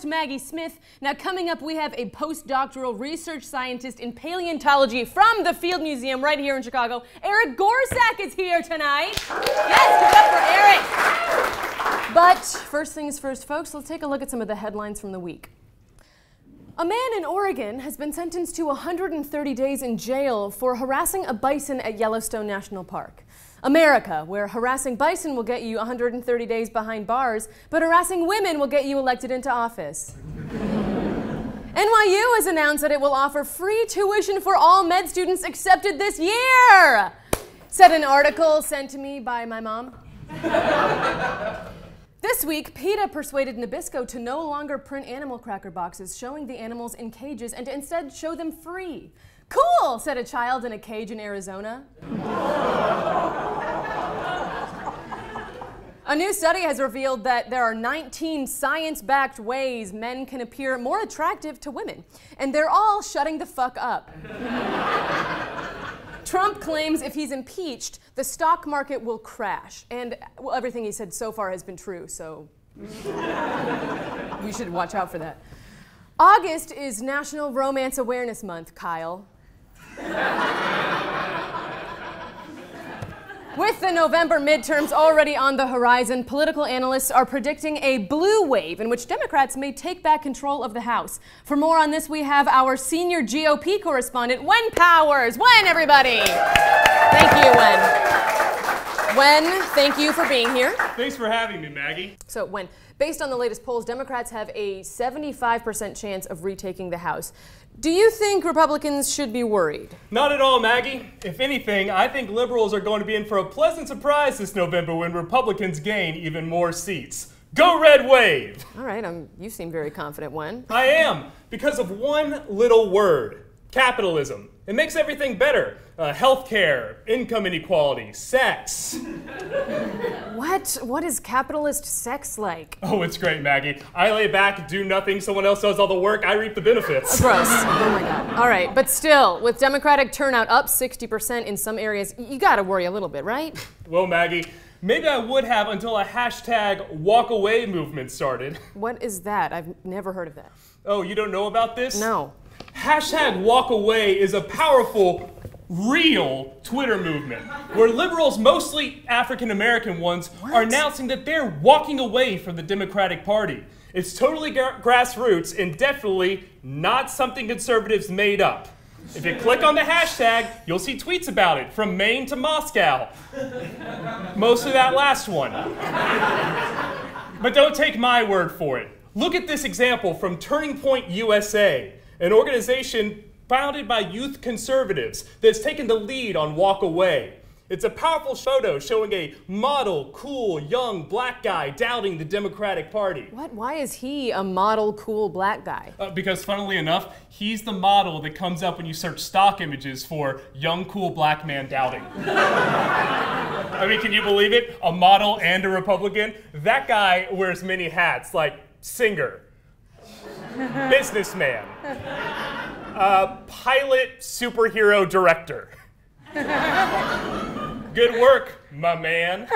host, Maggie Smith. Now, coming up, we have a postdoctoral research scientist in paleontology from the Field Museum right here in Chicago. Eric Gorscak is here tonight. Yes, give it up for Eric. But first things first, folks, let's take a look at some of the headlines from the week. A man in Oregon has been sentenced to 130 days in jail for harassing a bison at Yellowstone National Park. America, where harassing bison will get you 130 days behind bars, but harassing women will get you elected into office. NYU has announced that it will offer free tuition for all med students accepted this year, said an article sent to me by my mom. This week, PETA persuaded Nabisco to no longer print animal cracker boxes showing the animals in cages and to instead show them free. Cool, said a child in a cage in Arizona. A new study has revealed that there are 19 science-backed ways men can appear more attractive to women, and they're all shutting the fuck up. Trump claims if he's impeached, the stock market will crash, and well, everything he said so far has been true, so we should watch out for that. August is National Romance Awareness Month, Kyle. With the November midterms already on the horizon, political analysts are predicting a blue wave in which Democrats may take back control of the House. For more on this, we have our senior GOP correspondent, Wen Powers. Wen, everybody! Thank you, Wen. Wen, thank you for being here. Thanks for having me, Maggie. So, Wen, based on the latest polls, Democrats have a 75% chance of retaking the House. Do you think Republicans should be worried? Not at all, Maggie. If anything, I think liberals are going to be in for a pleasant surprise this November when Republicans gain even more seats. Go Red Wave! All right, you seem very confident, Wen. I am, because of one little word, capitalism. It makes everything better. Healthcare, income inequality, sex. What is capitalist sex like? Oh, it's great, Maggie. I lay back, do nothing, someone else does all the work, I reap the benefits. Gross. Oh my God. All right, but still, with Democratic turnout up 60% in some areas, you gotta worry a little bit, right? Well, Maggie, maybe I would have until a hashtag walk away movement started. What is that? I've never heard of that. Oh, you don't know about this? No. Hashtag walk away is a powerful, real Twitter movement where liberals, mostly African-American ones, are announcing that they're walking away from the Democratic Party. It's totally grassroots and definitely not something conservatives made up. If you click on the hashtag, you'll see tweets about it, from Maine to Moscow. Mostly that last one. But don't take my word for it. Look at this example from Turning Point USA, an organization founded by youth conservatives that's taken the lead on Walk Away. It's a powerful photo showing a model, cool, young black guy doubting the Democratic Party. What? Why is he a model, cool black guy? Because funnily enough, he's the model that comes up when you search stock images for young, cool black man doubting. I mean, can you believe it? A model and a Republican? That guy wears many hats, like singer, businessman, pilot, superhero, director. Good work, my man.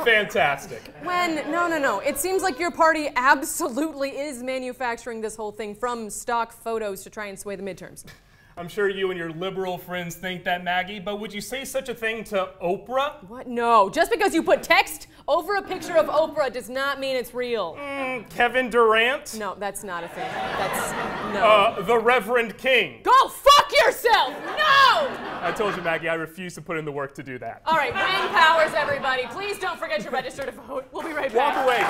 Fantastic. No. It seems like your party absolutely is manufacturing this whole thing from stock photos to try and sway the midterms. I'm sure you and your liberal friends think that, Maggie, but would you say such a thing to Oprah? What? No. Just because you put text over a picture of Oprah does not mean it's real. Kevin Durant? No, that's not a thing. No. The Reverend King. Go fuck yourself! No! I told you, Maggie, I refuse to put in the work to do that. All right, Wen Powers, everybody. Please don't forget to register to vote. We'll be right back. Walk away.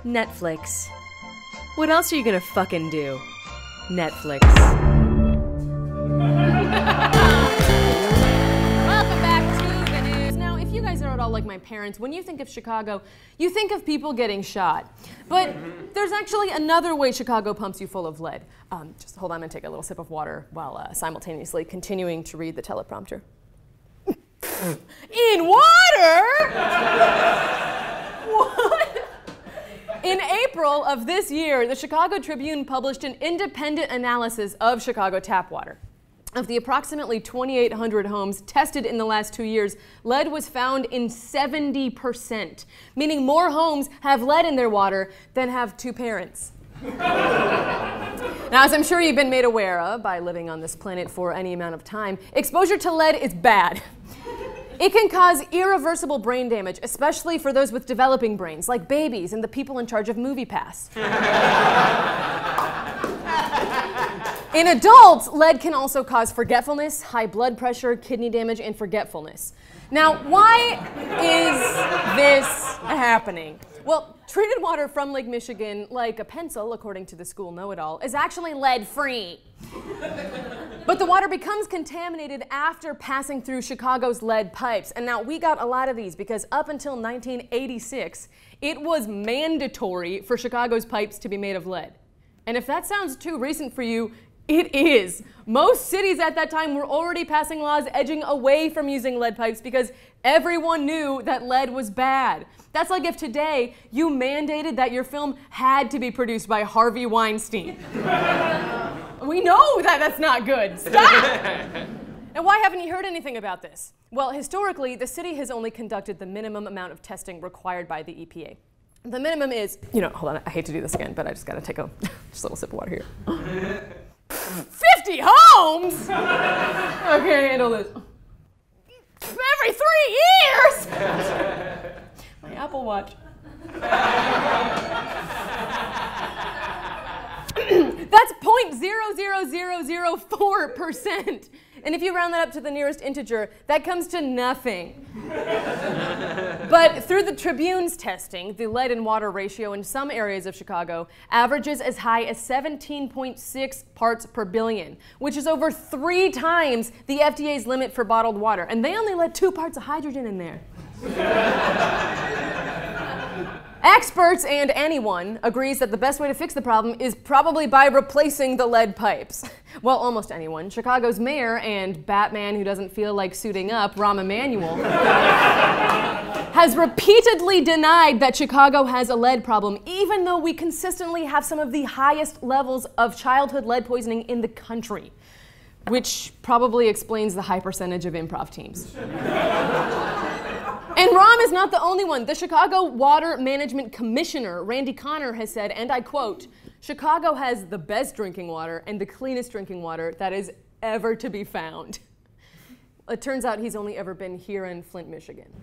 Netflix. What else are you gonna fucking do? Netflix. Welcome back to the news. Now, if you guys are at all like my parents, when you think of Chicago, you think of people getting shot. But there's actually another way Chicago pumps you full of lead. Just hold on and take a little sip of water while simultaneously continuing to read the teleprompter. In water? What? In April of this year, the Chicago Tribune published an independent analysis of Chicago tap water. Of the approximately 2,800 homes tested in the last 2 years, lead was found in 70%, meaning more homes have lead in their water than have two parents. Now, as I'm sure you've been made aware of by living on this planet for any amount of time, exposure to lead is bad. It can cause irreversible brain damage, especially for those with developing brains, like babies and the people in charge of MoviePass. In adults, lead can also cause forgetfulness, high blood pressure, kidney damage, and forgetfulness. Now, why is this happening? Well, treated water from Lake Michigan, like a pencil, according to the school know-it-all, is actually lead-free. But the water becomes contaminated after passing through Chicago's lead pipes. And now we got a lot of these because up until 1986, it was mandatory for Chicago's pipes to be made of lead. And if that sounds too recent for you, it is. Most cities at that time were already passing laws edging away from using lead pipes because everyone knew that lead was bad. That's like if today you mandated that your film had to be produced by Harvey Weinstein. We know that that's not good. Stop! And why haven't you heard anything about this? Well, historically, the city has only conducted the minimum amount of testing required by the EPA. The minimum is, hold on, I hate to do this again, but I just gotta take just a little sip of water here. 50 homes? Okay, handle this. Every 3 years? My Apple Watch. That's 0.00004%. And if you round that up to the nearest integer, that comes to nothing. But through the Tribune's testing, the lead and water ratio in some areas of Chicago averages as high as 17.6 parts per billion, which is over 3 times the FDA's limit for bottled water. And they only let 2 parts of hydrogen in there. Experts and anyone agrees that the best way to fix the problem is probably by replacing the lead pipes. Well, almost anyone. Chicago's mayor and Batman who doesn't feel like suiting up, Rahm Emanuel, has repeatedly denied that Chicago has a lead problem, even though we consistently have some of the highest levels of childhood lead poisoning in the country, which probably explains the high percentage of improv teams. And Rahm is not the only one. The Chicago Water Management Commissioner, Randy Connor, has said, and I quote, "Chicago has the best drinking water and the cleanest drinking water that is ever to be found." It turns out he's only ever been here in Flint, Michigan.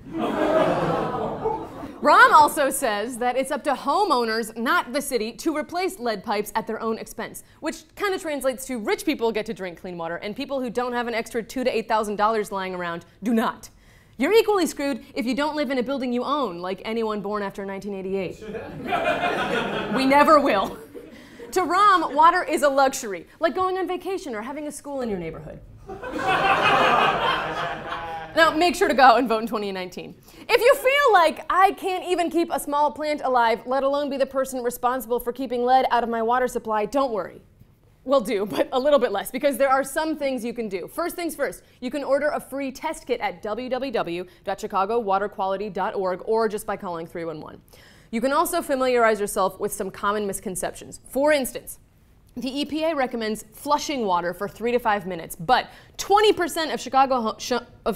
Rahm also says that it's up to homeowners, not the city, to replace lead pipes at their own expense, which kind of translates to rich people get to drink clean water and people who don't have an extra $2,000 to $8,000 lying around do not. You're equally screwed if you don't live in a building you own, like anyone born after 1988. We never will. To Rahm, water is a luxury, like going on vacation or having a school in your neighborhood. Now, make sure to go out and vote in 2019. If you feel like I can't even keep a small plant alive, let alone be the person responsible for keeping lead out of my water supply, don't worry. Well, do, but a little bit less, because there are some things you can do. First things first, you can order a free test kit at www.chicagowaterquality.org or just by calling 311. You can also familiarize yourself with some common misconceptions. For instance, the EPA recommends flushing water for 3 to 5 minutes, but 20% of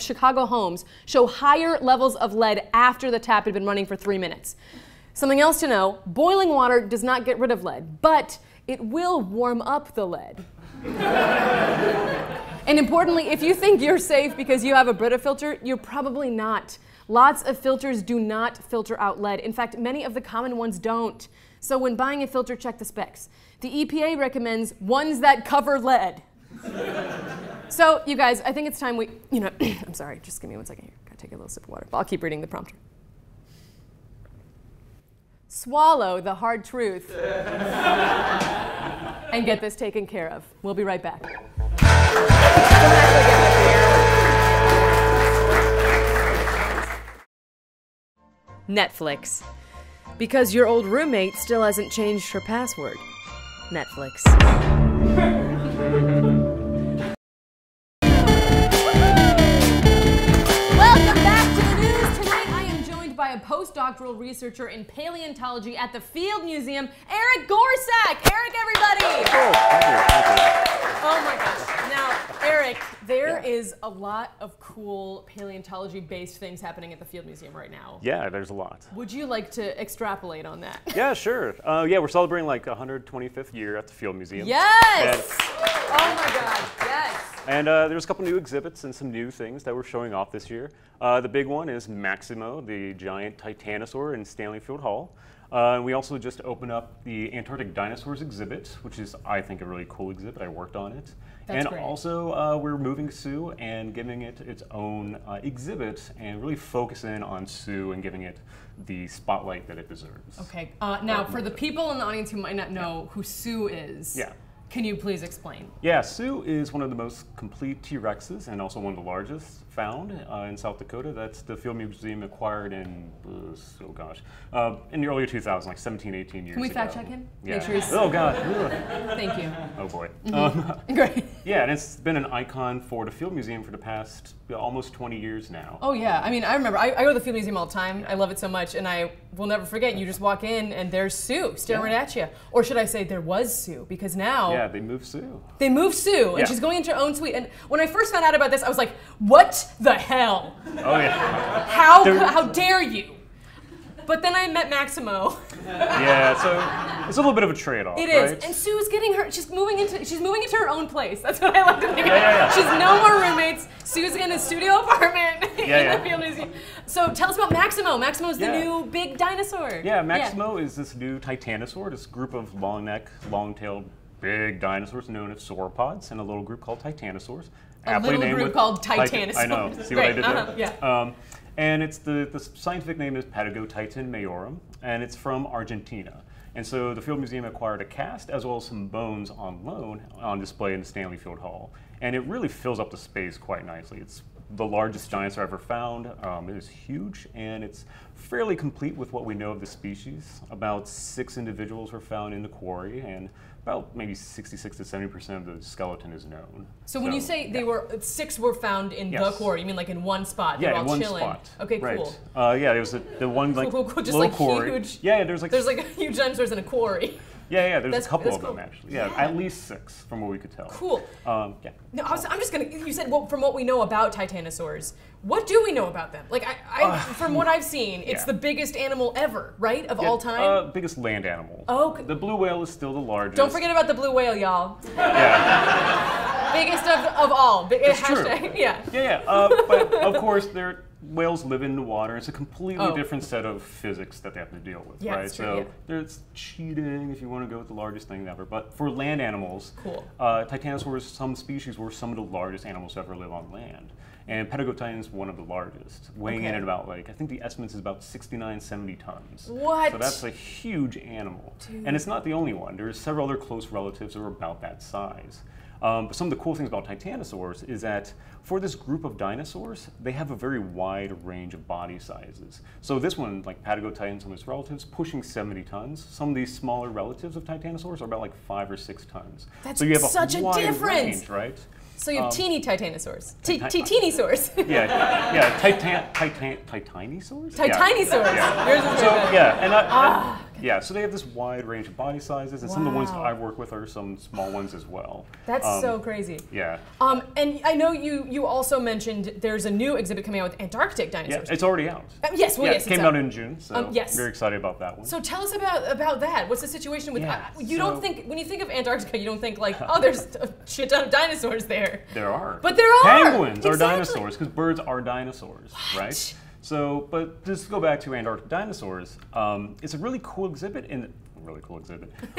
Chicago homes show higher levels of lead after the tap had been running for 3 minutes. Something else to know, boiling water does not get rid of lead, but it will warm up the lead. And importantly, if you think you're safe because you have a Brita filter, you're probably not. Lots of filters do not filter out lead. In fact, many of the common ones don't. So when buying a filter, check the specs. The EPA recommends ones that cover lead. So, you guys, I think it's time we, I'm sorry, just give me 1 second here. Gotta take a little sip of water. I'll keep reading the prompter. Swallow the hard truth and get this taken care of. We'll be right back. Netflix. Because your old roommate still hasn't changed her password. Netflix. Welcome back to the news. Tonight I am joined by a postdoc postdoctoral researcher in paleontology at the Field Museum, Eric Gorscak. Eric, everybody! Oh my gosh. Now, Eric, there is a lot of cool paleontology-based things happening at the Field Museum right now. Yeah, there's a lot. Would you like to extrapolate on that? Yeah, sure. Yeah, we're celebrating like 125th year at the Field Museum. Yes! Oh my God, yes! And there's a couple new exhibits and some new things that we're showing off this year. The big one is Maximo, the giant Titanosaur in Stanley Field Hall. And we also just opened up the Antarctic Dinosaurs exhibit, which is, I think, a really cool exhibit. I worked on it. That's and great. Also, we're moving Sue and giving it its own exhibit and really focusing on Sue and giving it the spotlight that it deserves. Okay, now for the people in the audience who might not know who Sue is, can you please explain? Yeah, Sue is one of the most complete T-Rexes and also one of the largest found in South Dakota. That's the Field Museum acquired in, in the early 2000s, like 17, 18 years ago. Can we fact check him? Yeah. Make sure he's... Oh, God. Thank you. Oh, boy. Great. Yeah, and it's been an icon for the Field Museum for the past almost 20 years now. Oh, yeah. I mean, I remember. I go to the Field Museum all the time. I love it so much, and I will never forget. You just walk in, and there's Sue staring right at you. Or should I say there was Sue, because now... Yeah, they moved Sue. They moved Sue, and she's going into her own suite. And when I first found out about this, I was like, what the hell? Oh, yeah. How dare you? But then I met Maximo. Yeah, so it's a little bit of a trade-off. It is, right? and Sue's getting her. She's moving into her own place. That's what I like to think of. She's no more roommates. Sue's in a studio apartment in the Field Museum. So tell us about Maximo. Maximo's the new big dinosaur. Yeah, Maximo is this new Titanosaur, this group of long-necked, long-tailed, big dinosaurs known as sauropods, and a little group called Titanosaurs. A little group called Titanosaurs. I know. See what I did there? Yeah. And it's the scientific name is Patagotitan majorum, and it's from Argentina. And so the Field Museum acquired a cast as well as some bones on loan on display in the Stanley Field Hall. And it really fills up the space quite nicely. It's the largest dinosaur ever found. It is huge, and it's fairly complete with what we know of the species. About 6 individuals were found in the quarry, and about maybe 66 to 70% of the skeleton is known. So when you say 6 were found in the quarry, you mean like in one spot? Yeah, They're all in one chilling. spot. Okay, right. cool. Yeah, there was the one like cool. Just little like quarry. Huge. Yeah, there's like huge dinosaurs in a quarry. Yeah, there's a couple of cool. them actually. Yeah, at least 6 from what we could tell. Cool. Yeah. No, I'm just gonna. You said from what we know about titanosaurs. What do we know about them? Like from what I've seen, it's the biggest animal ever, right? Of all time. Biggest land animal. Oh. The blue whale is still the largest. Don't forget about the blue whale, y'all. Yeah. Biggest of all. That's hashtag. True. Yeah. Yeah. But of course, whales live in the water. It's a completely different set of physics that they have to deal with, right? That's true, so there's cheating if you want to go with the largest thing ever. But for land animals, titanosaurs, some species were some of the largest animals to ever live on land. And Patagotitan is one of the largest, weighing in at about I think the estimate is about 69, 70 tons. What? So that's a huge animal. Dude. And it's not the only one. There's several other close relatives that are about that size. But some of the cool things about titanosaurs is that for this group of dinosaurs, they have a very wide range of body sizes. So this one, like Patagotitan, some of its relatives, pushing 70 tons. Some of these smaller relatives of titanosaurs are about like 5 or 6 tons. That's so you have such a wide difference, range, right? So you have teeny titanosaurs. Teeny-saurs. Titanosaurs? Titanosaurs. Yeah, so they have this wide range of body sizes, and some of the ones that I work with are some small ones as well. That's so crazy. Yeah. And I know you also mentioned there's a new exhibit coming out with Antarctic dinosaurs. Yeah, it's already out. Yes, it came out in June, so very excited about that one. So tell us about that. What's the situation with don't think, when you think of Antarctica, you don't think like, oh, there's a shit ton of dinosaurs there. There are. But there are! Penguins are dinosaurs, because birds are dinosaurs, right? So, but just to go back to Antarctic dinosaurs, it's a really cool exhibit You're like,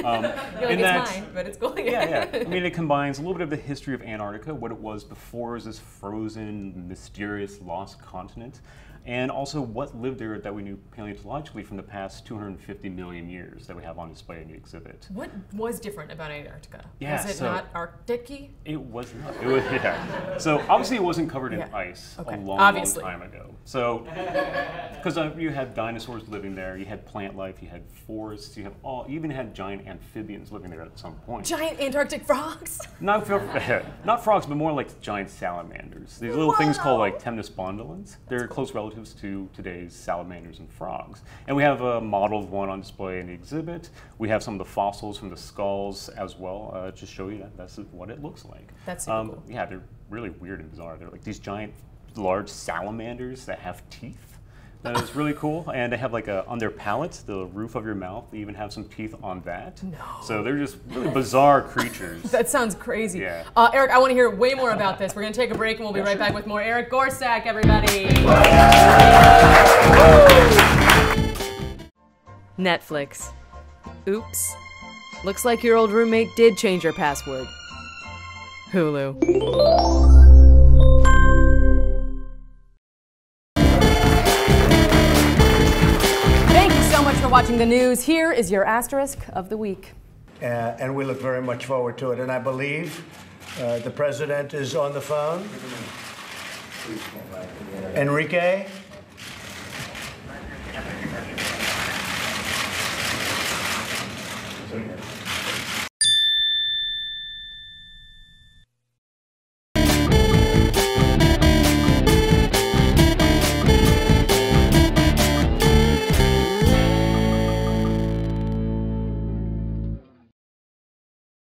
it's mine, but it's cool. Yeah. I mean, it combines a little bit of the history of Antarctica, what it was before as this frozen, mysterious, lost continent, and also what lived there that we knew paleontologically from the past 250 million years that we have on display in the exhibit. What was different about Antarctica? Yeah, was it not Arctic-y? It was not. It was, So obviously it wasn't covered in ice a long time ago. So, because you had dinosaurs living there, you had plant life, you had forests, you even had giant amphibians living there at some point. Giant Antarctic frogs? Not frogs, but more like giant salamanders. These little things called like temnospondyls. They're close relatives relatives to today's salamanders and frogs. And we have a model of one on display in the exhibit. We have some of the fossils from the skulls as well to show you that that's what it looks like. That's super cool. Yeah, they're really weird and bizarre. They're like these giant, large salamanders that have teeth. That is really cool, and they have like on their palates, the roof of your mouth, they even have some teeth on that. No. So they're just really bizarre creatures. That sounds crazy. Yeah. Eric, I want to hear way more about this. We're going to take a break and we'll be right back with more. Eric Gorscak, everybody. Netflix. Oops. Looks like your old roommate did change her password. Hulu. Thank you so much for watching the news. Here is your asterisk of the week. And we look very much forward to it. And I believe the president is on the phone. Enrique?